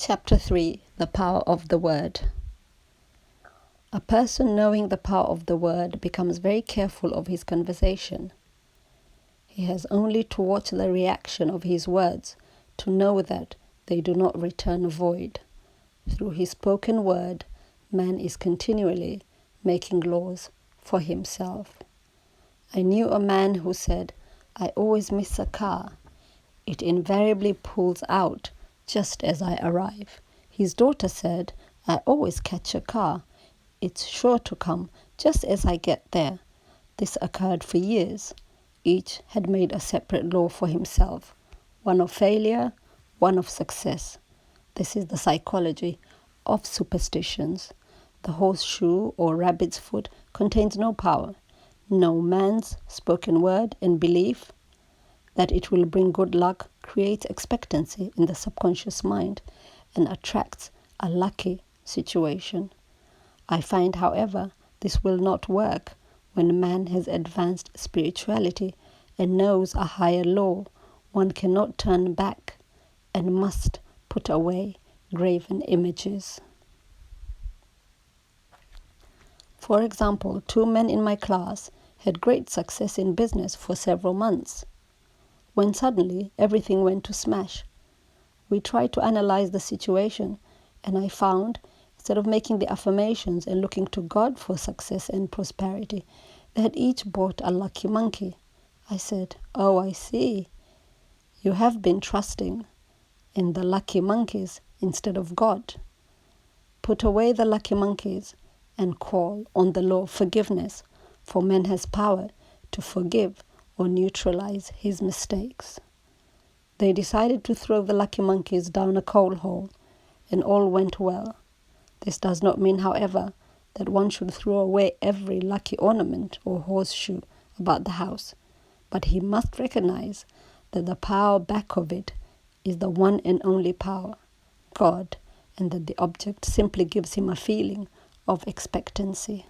Chapter 3: The Power of the Word. A person knowing the power of the word becomes very careful of his conversation. He has only to watch the reaction of his words to know that they do not return void. Through his spoken word, man is continually making laws for himself. I knew a man who said, "I always miss a car. It invariably pulls out just as I arrive." His daughter said, "I always catch a car. It's sure to come just as I get there." This occurred for years. Each had made a separate law for himself, one of failure, one of success. This is the psychology of superstitions. The horseshoe or rabbit's foot contains no power. No man's spoken word and belief that it will bring good luck creates expectancy in the subconscious mind and attracts a lucky situation. I find, however, this will not work when man has advanced spirituality and knows a higher law. One cannot turn back and must put away graven images. For example, 2 men in my class had great success in business for several months, when suddenly everything went to smash. We tried to analyze the situation, and I found, instead of making the affirmations and looking to God for success and prosperity, they had each bought a lucky monkey. I said, "Oh, I see. You have been trusting in the lucky monkeys instead of God. Put away the lucky monkeys and call on the law of forgiveness, for man has power to forgive or neutralize his mistakes." They decided to throw the lucky monkeys down a coal hole, and all went well. This does not mean, however, that one should throw away every lucky ornament or horseshoe about the house, but he must recognize that the power back of it is the one and only power, God, and that the object simply gives him a feeling of expectancy.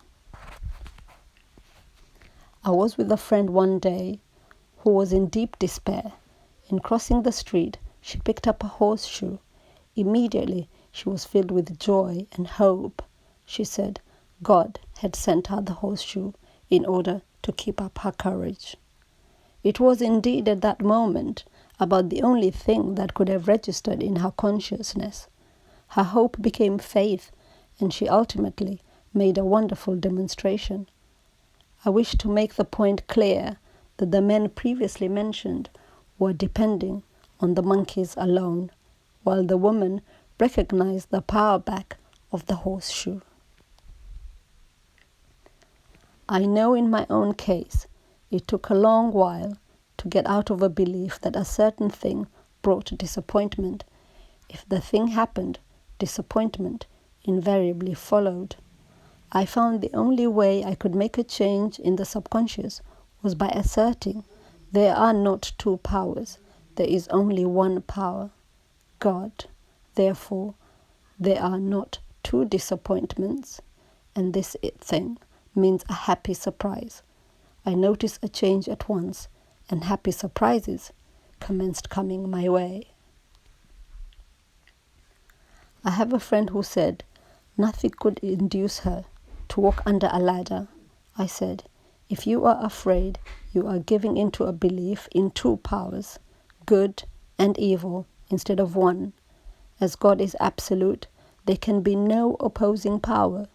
I was with a friend one day who was in deep despair. In crossing the street, she picked up a horseshoe. Immediately, she was filled with joy and hope. She said God had sent her the horseshoe in order to keep up her courage. It was indeed at that moment about the only thing that could have registered in her consciousness. Her hope became faith, and she ultimately made a wonderful demonstration. I wish to make the point clear that the men previously mentioned were depending on the monkeys alone, while the woman recognized the power back of the horseshoe. I know in my own case, it took a long while to get out of a belief that a certain thing brought disappointment. If the thing happened, disappointment invariably followed. I found the only way I could make a change in the subconscious was by asserting there are not 2 powers, there is only one power, God. Therefore, there are not 2 disappointments, and this thing means a happy surprise. I noticed a change at once, and happy surprises commenced coming my way. I have a friend who said nothing could induce her to walk under a ladder. I said, if you are afraid, you are giving into a belief in 2 powers, good and evil, instead of one. As God is absolute, there can be no opposing power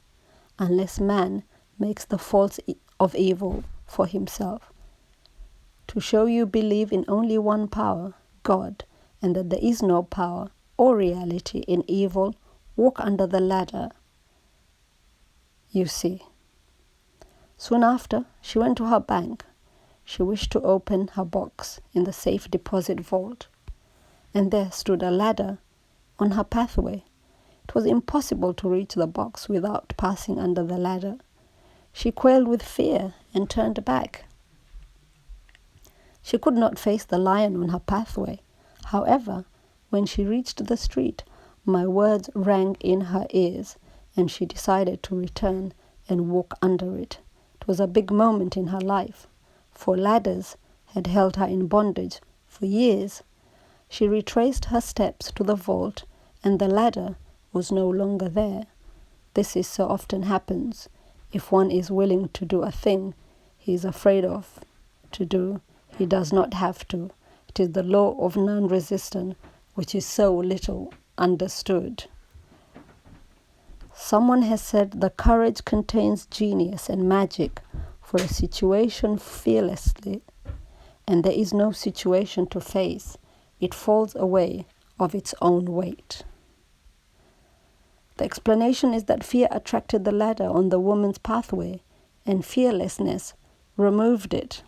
unless man makes the faults of evil for himself. To show you believe in only one power, God, and that there is no power or reality in evil, walk under the ladder. You see. Soon after, she went to her bank. She wished to open her box in the safe deposit vault, and there stood a ladder on her pathway. It was impossible to reach the box without passing under the ladder. She quailed with fear and turned back. She could not face the lion on her pathway. However, when she reached the street, my words rang in her ears, and she decided to return and walk under it. It was a big moment in her life, for ladders had held her in bondage for years. She retraced her steps to the vault and the ladder was no longer there. This is so often happens. If one is willing to do a thing he is afraid of to do, he does not have to. It is the law of non-resistance, which is so little understood. Someone has said the courage contains genius and magic for a situation fearlessly, and there is no situation to face. It falls away of its own weight. The explanation is that fear attracted the ladder on the woman's pathway, and fearlessness removed it.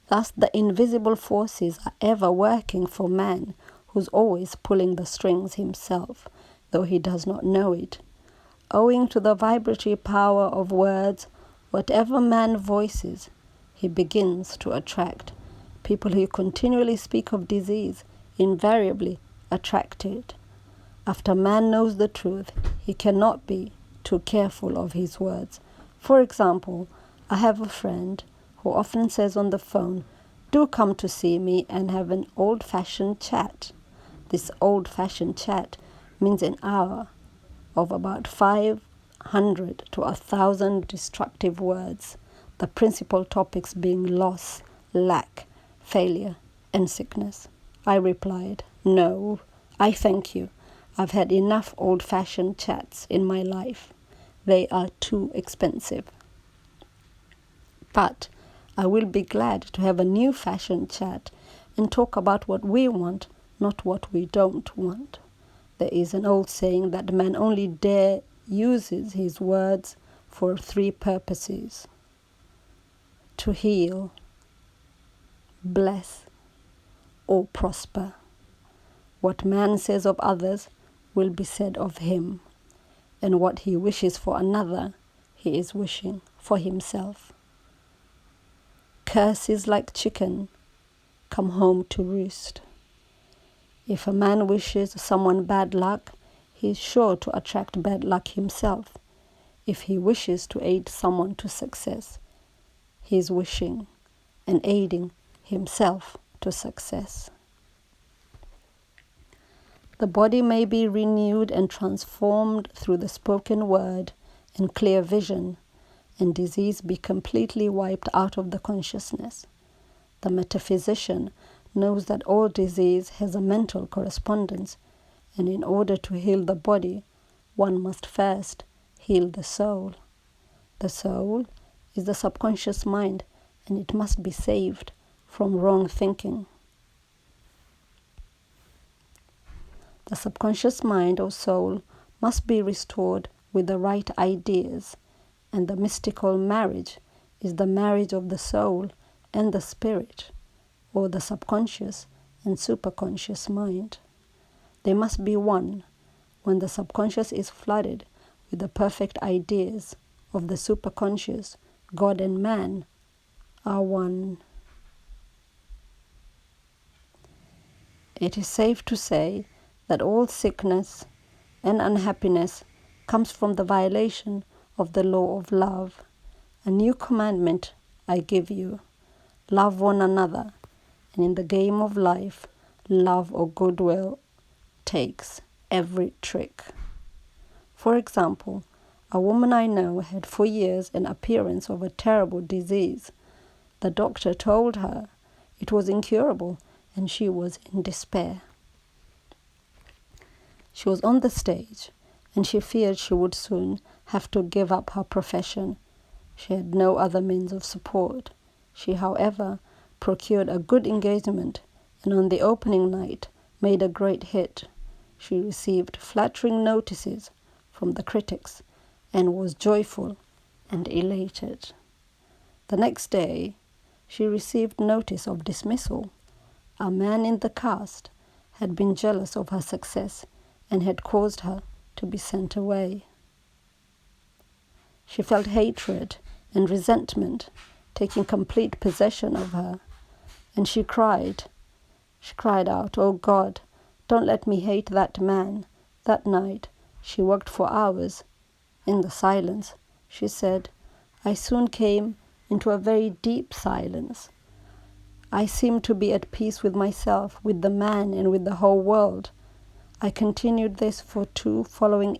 Thus, the invisible forces are ever working for man, who's always pulling the strings himself, though he does not know it. Owing to the vibratory power of words, whatever man voices, he begins to attract. People who continually speak of disease invariably attract it. After man knows the truth, he cannot be too careful of his words. For example, I have a friend who often says on the phone, "Do come to see me and have an old-fashioned chat." This old-fashioned chat means an hour of about 500 to 1,000 destructive words, the principal topics being loss, lack, failure, and sickness. I replied, "No, I thank you. I've had enough old-fashioned chats in my life. They are too expensive. But I will be glad to have a new-fashioned chat and talk about what we want, not what we don't want." There is an old saying that man only dare uses his words for 3 purposes: to heal, bless, or prosper. What man says of others will be said of him, and what he wishes for another, he is wishing for himself. Curses like chicken come home to roost. If a man wishes someone bad luck, he is sure to attract bad luck himself. If he wishes to aid someone to success, he is wishing and aiding himself to success. The body may be renewed and transformed through the spoken word and clear vision, and disease be completely wiped out of the consciousness. The metaphysician knows that all disease has a mental correspondence, and in order to heal the body, one must first heal the soul. The soul is the subconscious mind, and it must be saved from wrong thinking. The subconscious mind or soul must be restored with the right ideas, and the mystical marriage is the marriage of the soul and the spirit, or the subconscious and superconscious mind. They must be one. When the subconscious is flooded with the perfect ideas of the superconscious, God and man are one. It is safe to say that all sickness and unhappiness comes from the violation of the law of love. A new commandment I give you: love one another, and in the game of life, love or goodwill takes every trick. For example, a woman I know had for years an appearance of a terrible disease. The doctor told her it was incurable, and she was in despair. She was on the stage, and she feared she would soon have to give up her profession. She had no other means of support. She, however, procured a good engagement, and on the opening night made a great hit. She received flattering notices from the critics and was joyful and elated. The next day, she received notice of dismissal. A man in the cast had been jealous of her success and had caused her to be sent away. She felt hatred and resentment taking complete possession of her, and she cried out, "Oh God, don't let me hate that man." That night, she worked for hours. In the silence, she said, I soon came into a very deep silence. I seemed to be at peace with myself, with the man, and with the whole world. I continued this for 2 following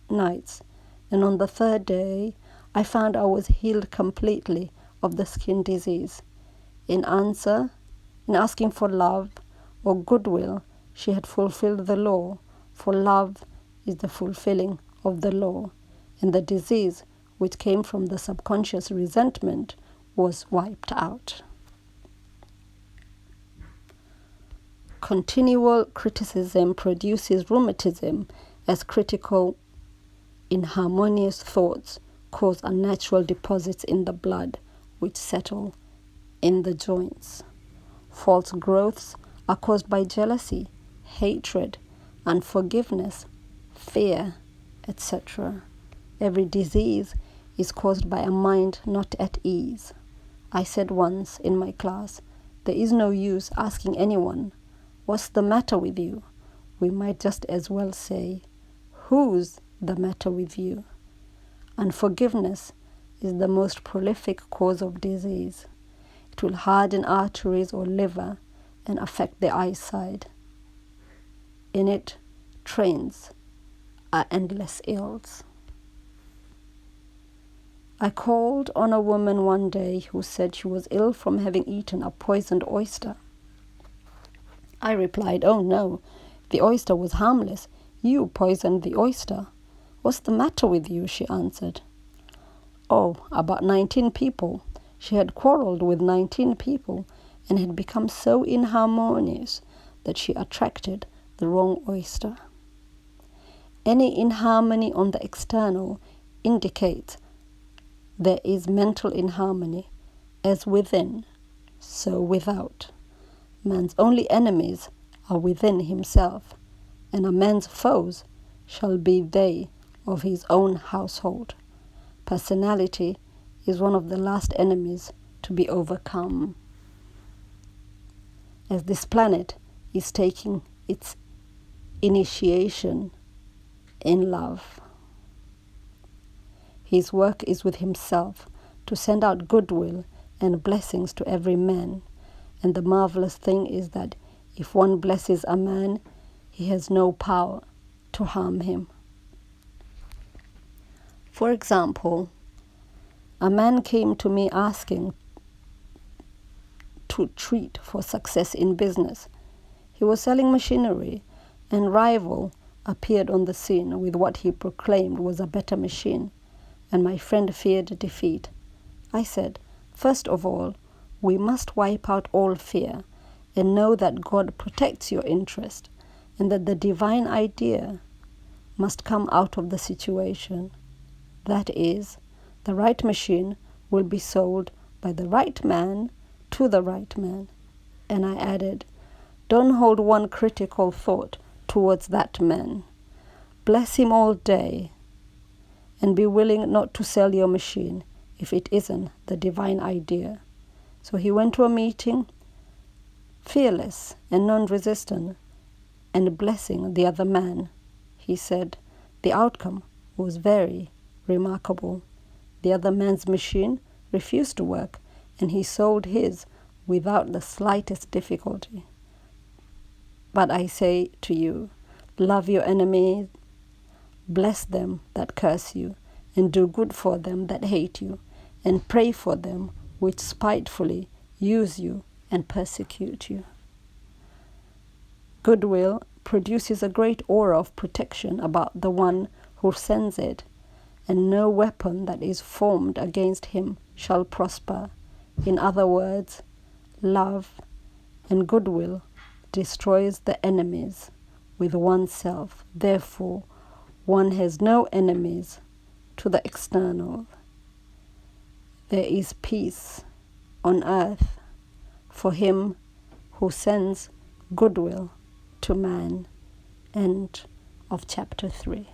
nights, and on the 3rd day, I found I was healed completely of the skin disease. In asking for love or goodwill, she had fulfilled the law, for love is the fulfilling of the law, and the disease, which came from the subconscious resentment, was wiped out. Continual criticism produces rheumatism, as critical, inharmonious thoughts cause unnatural deposits in the blood, which settle in the joints. False growths are caused by jealousy, hatred, unforgiveness, fear, etc. Every disease is caused by a mind not at ease. I said once in my class, there is no use asking anyone, "What's the matter with you?" We might just as well say, "Who's the matter with you?" Unforgiveness is the most prolific cause of disease. It will harden arteries or liver and affect the eyesight. In it, trains are endless ills. I called on a woman one day who said she was ill from having eaten a poisoned oyster. I replied, "Oh no, the oyster was harmless. You poisoned the oyster." "What's the matter with you?" she answered. "Oh, about 19 people. She had quarreled with 19 people and had become so inharmonious that she attracted the wrong oyster." Any inharmony on the external indicates there is mental inharmony, as within, so without. Man's only enemies are within himself, and a man's foes shall be they of his own household. Personality is one of the last enemies to be overcome. As this planet is taking its initiation in love, his work is with himself to send out goodwill and blessings to every man. And the marvelous thing is that if one blesses a man, he has no power to harm him. For example, a man came to me asking to treat for success in business. He was selling machinery, and rival appeared on the scene with what he proclaimed was a better machine, and my friend feared defeat. I said, "First of all, we must wipe out all fear and know that God protects your interest and that the divine idea must come out of the situation. That is, the right machine will be sold by the right man to the right man." And I added, "Don't hold one critical thought towards that man. Bless him all day and be willing not to sell your machine if it isn't the divine idea." So he went to a meeting, fearless and non-resistant, and blessing the other man. He said the outcome was very remarkable. The other man's machine refused to work, and he sold his without the slightest difficulty. But I say to you, love your enemies, bless them that curse you, and do good for them that hate you, and pray for them which spitefully use you and persecute you. Goodwill produces a great aura of protection about the one who sends it, and no weapon that is formed against him shall prosper. In other words, love and goodwill destroys the enemies with oneself. Therefore, one has no enemies to the external. There is peace on earth for him who sends goodwill to man. End of chapter 3.